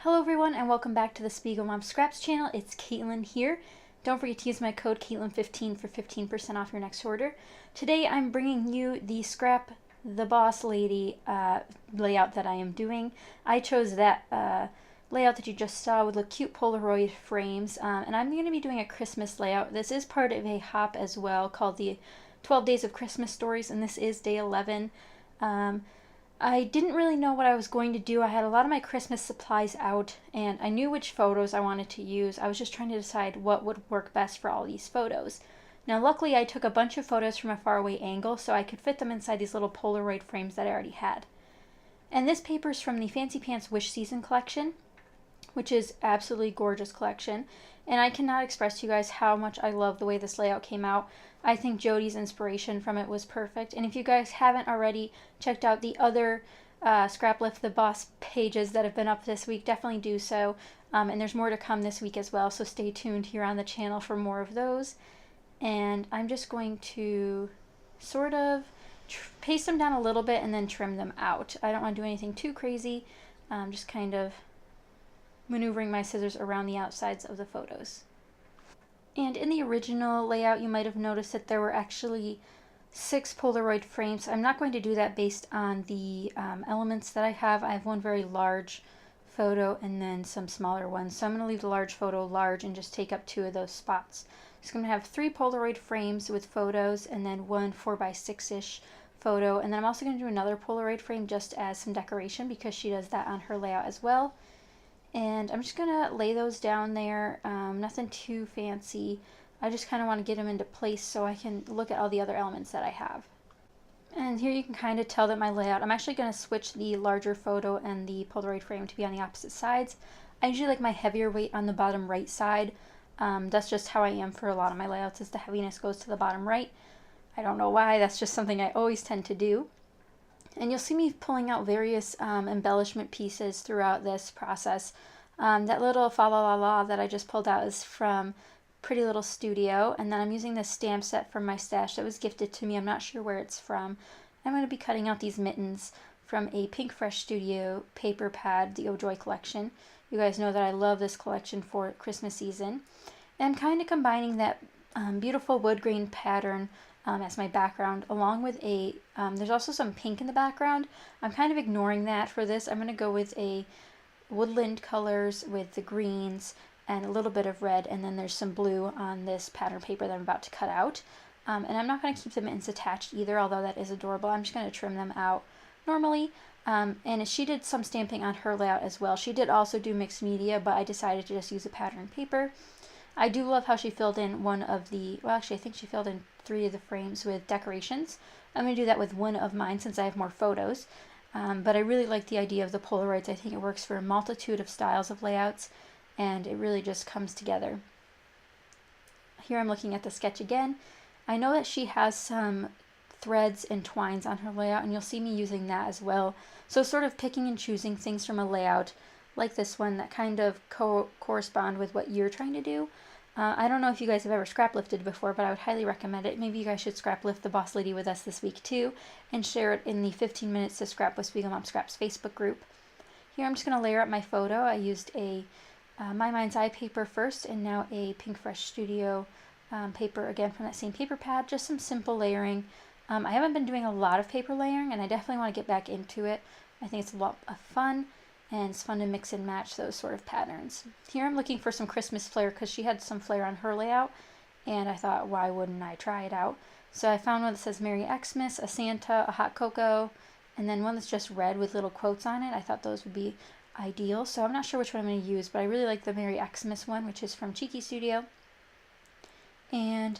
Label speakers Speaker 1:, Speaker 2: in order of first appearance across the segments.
Speaker 1: Hello everyone and welcome back to the Spiegel Mom Scraps channel. It's Caitlin here. Don't forget to use my code Caitlin15 for 15% off your next order. Today I'm bringing you the Scrap the Boss Lady layout that I am doing. I chose that layout that you just saw with the cute Polaroid frames, and I'm going to be doing a Christmas layout. This is part of a hop as well called the 12 Days of Christmas Stories, and this is day 11. I didn't really know what I was going to do. I had a lot of my Christmas supplies out and I knew which photos I wanted to use. I was just trying to decide what would work best for all these photos. Now luckily I took a bunch of photos from a faraway angle so I could fit them inside these little Polaroid frames that I already had. And this paper is from the Fancy Pants Wish Season collection, which is absolutely gorgeous collection. And I cannot express to you guys how much I love the way this layout came out. I think Jodi's inspiration from it was perfect. And if you guys haven't already checked out the other Scraplift the Boss pages that have been up this week, definitely do so. And there's more to come this week as well, so stay tuned here on the channel for more of those. And I'm just going to sort of paste them down a little bit and then trim them out. I don't want to do anything too crazy. Just kind of maneuvering my scissors around the outsides of the photos. And in the original layout you might have noticed that there were actually 6 Polaroid frames. I'm not going to do that based on the elements that I have. I have one very large photo and then some smaller ones. So I'm going to leave the large photo large and just take up 2 of those spots. So I'm going to have 3 Polaroid frames with photos and then one 4x6-ish photo. And then I'm also going to do another Polaroid frame just as some decoration because she does that on her layout as well. And I'm just going to lay those down there, nothing too fancy. I just kind of want to get them into place so I can look at all the other elements that I have. And here you can kind of tell that my layout, I'm actually going to switch the larger photo and the Polaroid frame to be on the opposite sides. I usually like my heavier weight on the bottom right side. That's just how I am for a lot of my layouts, is the heaviness goes to the bottom right. I don't know why, that's just something I always tend to do. And you'll see me pulling out various embellishment pieces throughout this process. That little fa la la la that I just pulled out is from Pretty Little Studio, and then I'm using this stamp set from my stash that was gifted to me. I'm not sure where it's from. I'm going to be cutting out these mittens from a Pink Fresh Studio paper pad, the Oh Joy collection. You guys know that I love this collection for Christmas season. And I'm kind of combining that beautiful wood grain pattern as my background, along with a, there's also some pink in the background. I'm kind of ignoring that for this. I'm going to go with a woodland colors with the greens and a little bit of red, and then there's some blue on this pattern paper that I'm about to cut out. And I'm not going to keep the mittens attached either, although that is adorable. I'm just going to trim them out normally. And she did some stamping on her layout as well. She did also do mixed media, but I decided to just use a pattern paper. I do love how she filled in one of the, well actually I think she filled in 3 of the frames with decorations. I'm going to do that with one of mine since I have more photos. But I really like the idea of the Polaroids. I think it works for a multitude of styles of layouts and it really just comes together. Here I'm looking at the sketch again. I know that she has some threads and twines on her layout and you'll see me using that as well. So sort of picking and choosing things from a layout like this one that kind of correspond with what you're trying to do. I don't know if you guys have ever scrap lifted before, but I would highly recommend it. Maybe you guys should scrap lift the Boss Lady with us this week too, and share it in the 15 Minutes to Scrap with Spiegel Mom Scraps Facebook group. Here I'm just going to layer up my photo. I used a My Mind's Eye paper first, and now a Pink Fresh Studio paper, again from that same paper pad. Just some simple layering. I haven't been doing a lot of paper layering, and I definitely want to get back into it. I think it's a lot of fun. And it's fun to mix and match those sort of patterns. Here I'm looking for some Christmas flair because she had some flair on her layout, and I thought, why wouldn't I try it out? So I found one that says Merry Xmas, a Santa, a hot cocoa, and then one that's just red with little quotes on it. I thought those would be ideal, so I'm not sure which one I'm going to use, but I really like the Merry Xmas one, which is from Cheeky Studio. And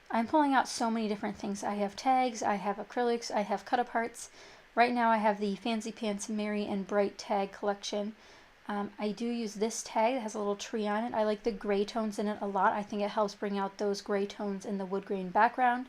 Speaker 1: I'm pulling out so many different things. I have tags, I have acrylics, I have cut-aparts. Right now I have the Fancy Pants Merry and Bright tag collection. I do use this tag that has a little tree on it. I like the gray tones in it a lot. I think it helps bring out those gray tones in the wood grain background.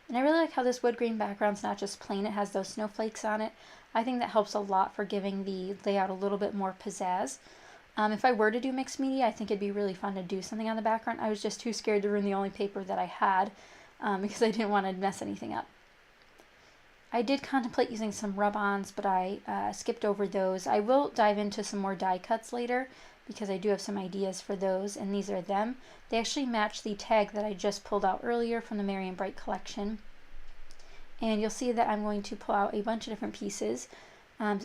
Speaker 1: And I really like how this wood grain background's not just plain, it has those snowflakes on it. I think that helps a lot for giving the layout a little bit more pizzazz. If I were to do mixed media, I think it'd be really fun to do something on the background. I was just too scared to ruin the only paper that I had because I didn't want to mess anything up. I did contemplate using some rub-ons, but I skipped over those. I will dive into some more die cuts later because I do have some ideas for those, and these are them. They actually match the tag that I just pulled out earlier from the Merry and Bright collection. And you'll see that I'm going to pull out a bunch of different pieces.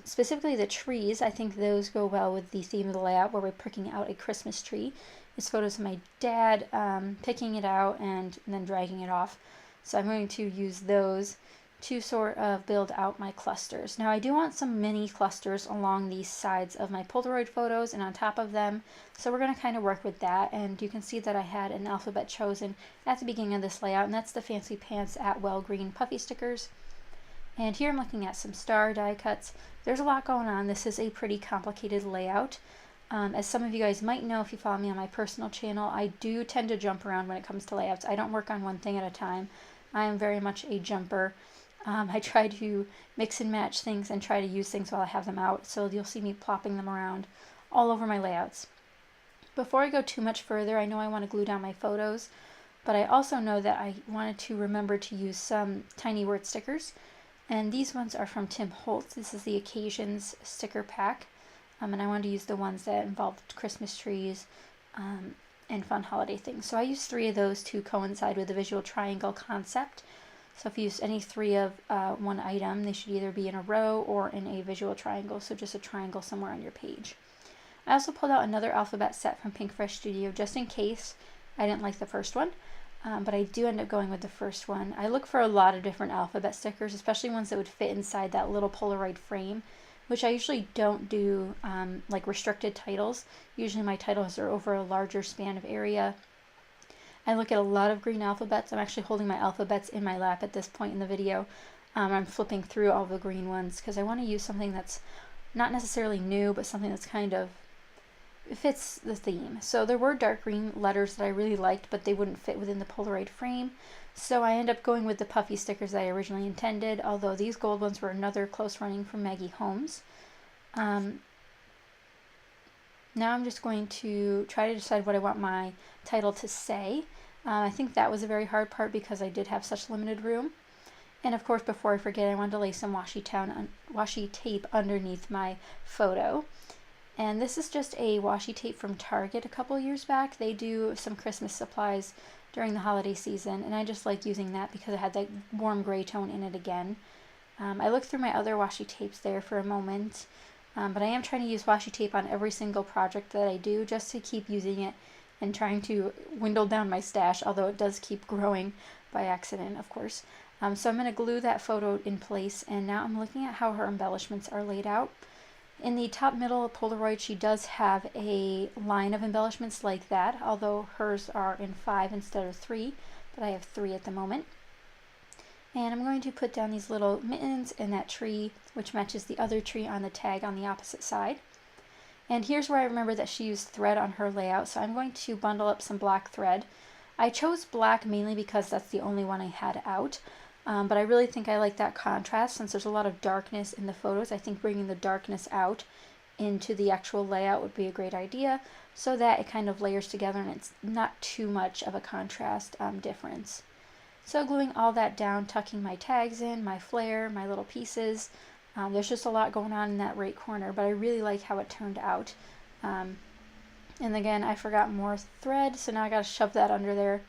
Speaker 1: Specifically the trees, I think those go well with the theme of the layout where we're picking out a Christmas tree. It's photos of my dad picking it out and then dragging it off. So I'm going to use those to sort of build out my clusters. Now I do want some mini clusters along the sides of my Polaroid photos and on top of them, so we're going to kind of work with that. And you can see that I had an alphabet chosen at the beginning of this layout, and that's the Fancy Pants Atwell green puffy stickers. And here I'm looking at some star die cuts. There's a lot going on. This is a pretty complicated layout. As some of you guys might know if you follow me on my personal channel, I do tend to jump around when it comes to layouts. I don't work on one thing at a time. I am very much a jumper. I try to mix and match things and try to use things while I have them out, so you'll see me plopping them around all over my layouts. Before I go too much further, I know I want to glue down my photos, but I also know that I wanted to remember to use some tiny word stickers, and these ones are from Tim Holtz. This is the Occasions sticker pack, and I wanted to use the ones that involved Christmas trees and fun holiday things. So I used 3 of those to coincide with the visual triangle concept. So if you use any 3 of one item, they should either be in a row or in a visual triangle, so just a triangle somewhere on your page. I also pulled out another alphabet set from Pink Fresh Studio just in case I didn't like the first one, but I do end up going with the first one. I look for a lot of different alphabet stickers, especially ones that would fit inside that little Polaroid frame, which I usually don't do like restricted titles. Usually my titles are over a larger span of area. I look at a lot of green alphabets. I'm actually holding my alphabets in my lap at this point in the video. I'm flipping through all the green ones because I want to use something that's not necessarily new, but something that's kind of fits the theme. So there were dark green letters that I really liked, but they wouldn't fit within the Polaroid frame. So I end up going with the puffy stickers that I originally intended, although these gold ones were another close running from Maggie Holmes. Now I'm just going to try to decide what I want my title to say. I think that was a very hard part because I did have such limited room. And of course, before I forget, I wanted to lay some washi tape underneath my photo. And this is just a washi tape from Target a couple years back. They do some Christmas supplies during the holiday season, and I just like using that because it had that warm gray tone in it again. I looked through my other washi tapes there for a moment, but I am trying to use washi tape on every single project that I do just to keep using it and trying to dwindle down my stash, although it does keep growing by accident, of course. So I'm going to glue that photo in place, and now I'm looking at how her embellishments are laid out. In the top middle Polaroid, she does have a line of embellishments like that, although hers are in 5 instead of 3, but I have 3 at the moment. And I'm going to put down these little mittens and that tree, which matches the other tree on the tag on the opposite side. And here's where I remember that she used thread on her layout, so I'm going to bundle up some black thread. I chose black mainly because that's the only one I had out, but I really think I like that contrast since there's a lot of darkness in the photos. I think bringing the darkness out into the actual layout would be a great idea so that it kind of layers together and it's not too much of a contrast difference. So gluing all that down, tucking my tags in, my flare, my little pieces. There's just a lot going on in that right corner, but I really like how it turned out. And again, I forgot more thread, so now I gotta shove that under there.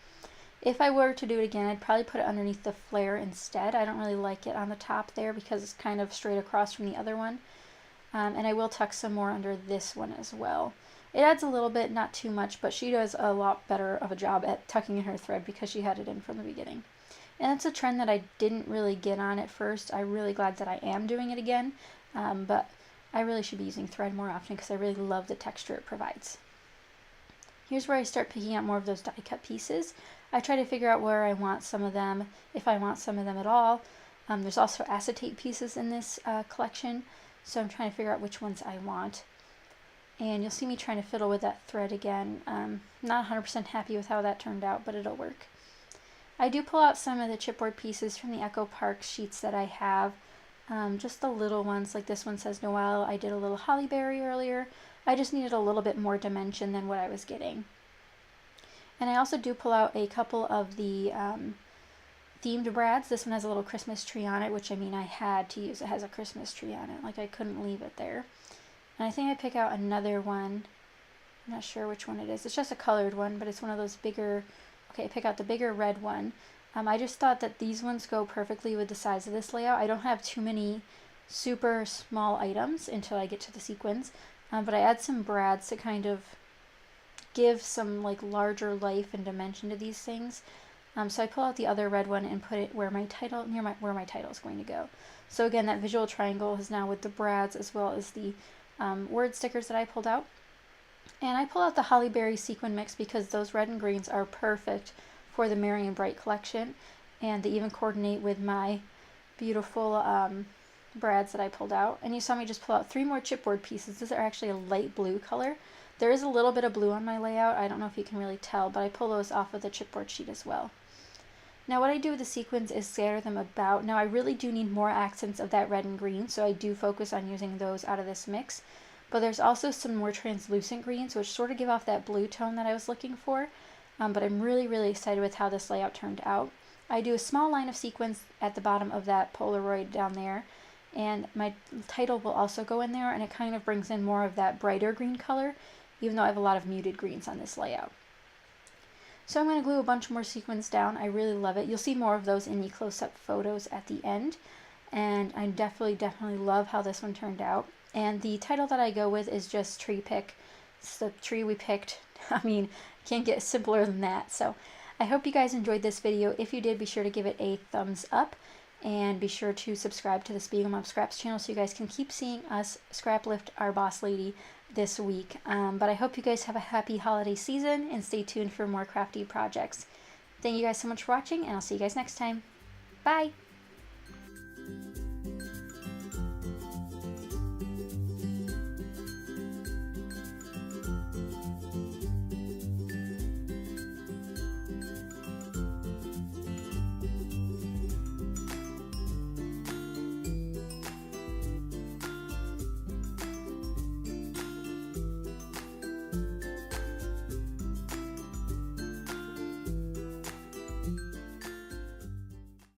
Speaker 1: If I were to do it again, I'd probably put it underneath the flare instead. I don't really like it on the top there because it's kind of straight across from the other one. And I will tuck some more under this one as well. It adds a little bit, not too much, but she does a lot better of a job at tucking in her thread because she had it in from the beginning. And it's a trend that I didn't really get on at first. I'm really glad that I am doing it again, but I really should be using thread more often because I really love the texture it provides. Here's where I start picking out more of those die cut pieces. I try to figure out where I want some of them, if I want some of them at all. There's also acetate pieces in this collection, so I'm trying to figure out which ones I want. And you'll see me trying to fiddle with that thread again. Not 100% happy with how that turned out, but it'll work. I do pull out some of the chipboard pieces from the Echo Park sheets that I have. Just the little ones, like this one says Noel. I did a little holly berry earlier. I just needed a little bit more dimension than what I was getting. And I also do pull out a couple of the themed brads. This one has a little Christmas tree on it, which I mean I had to use. It has a Christmas tree on it. Like I couldn't leave it there. And I think I pick out another one. I'm not sure which one it is. It's just a colored one, but it's one of those bigger. Okay, I pick out the bigger red one. I just thought that these ones go perfectly with the size of this layout. I don't have too many super small items until I get to the sequins, but I add some brads to kind of give some like larger life and dimension to these things. So I pull out the other red one and put it where my title, where my title is going to go. So again, that visual triangle is now with the brads as well as the word stickers that I pulled out. And I pull out the Holly Berry sequin mix because those red and greens are perfect for the Merry and Bright collection, and they even coordinate with my beautiful brads that I pulled out. And you saw me just pull out 3 more chipboard pieces. These are actually a light blue color. There is a little bit of blue on my layout. I don't know if you can really tell, but I pull those off of the chipboard sheet as well. Now what I do with the sequins is scatter them about. Now I really do need more accents of that red and green, so I do focus on using those out of this mix. But there's also some more translucent greens, which sort of give off that blue tone that I was looking for. But I'm really excited with how this layout turned out. I do a small line of sequins at the bottom of that Polaroid down there, and my title will also go in there, and it kind of brings in more of that brighter green color, even though I have a lot of muted greens on this layout. So I'm going to glue a bunch more sequins down. I really love it. You'll see more of those in the close-up photos at the end, and I definitely love how this one turned out. And the title that I go with is just Tree Pick. It's the tree we picked. I mean, can't get simpler than that. So I hope you guys enjoyed this video. If you did, be sure to give it a thumbs up, and be sure to subscribe to the Spiegel Mom Scraps channel so you guys can keep seeing us Scraplift our boss lady this week. But I hope you guys have a happy holiday season, and stay tuned for more crafty projects. Thank you guys so much for watching, and I'll see you guys next time. Bye!